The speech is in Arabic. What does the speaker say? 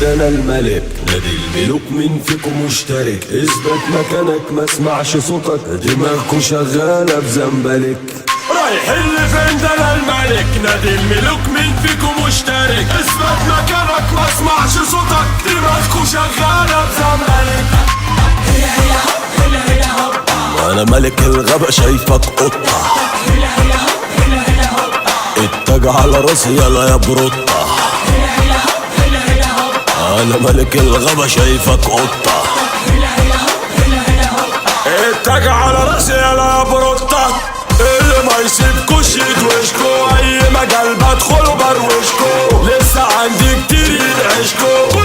ده انا الملك نادي الملوك، مين فيكم مشترك؟ اثبت مكانك ما اسمعش صوتك، دماغكوا شغالة بزنبلك. رايحين لفين؟ ده انا الملك نادي الملوك، مين فيكم مشترك؟ اثبت مكانك ما اسمعش صوتك، دماغكوا شغالة بزنبلك. هلا هلا هوب هلا هلا هوب، وانا ملك الغابة شايفك قطة، هلا هلا هوب هلا هلا هوب، التاج على راسي يلا يا بروطة. هلا هلا هوب هلا هلا هوب، انا ملك الغابة شايفك قطة، هلا هلا هوب هلا هلا هوب، التاج على راسي يلا يا بروطة. اللي ما يسيبكوش يدوشكو، اي مجال بدخل بروشكو، لسه عندي كتير يدعشكو.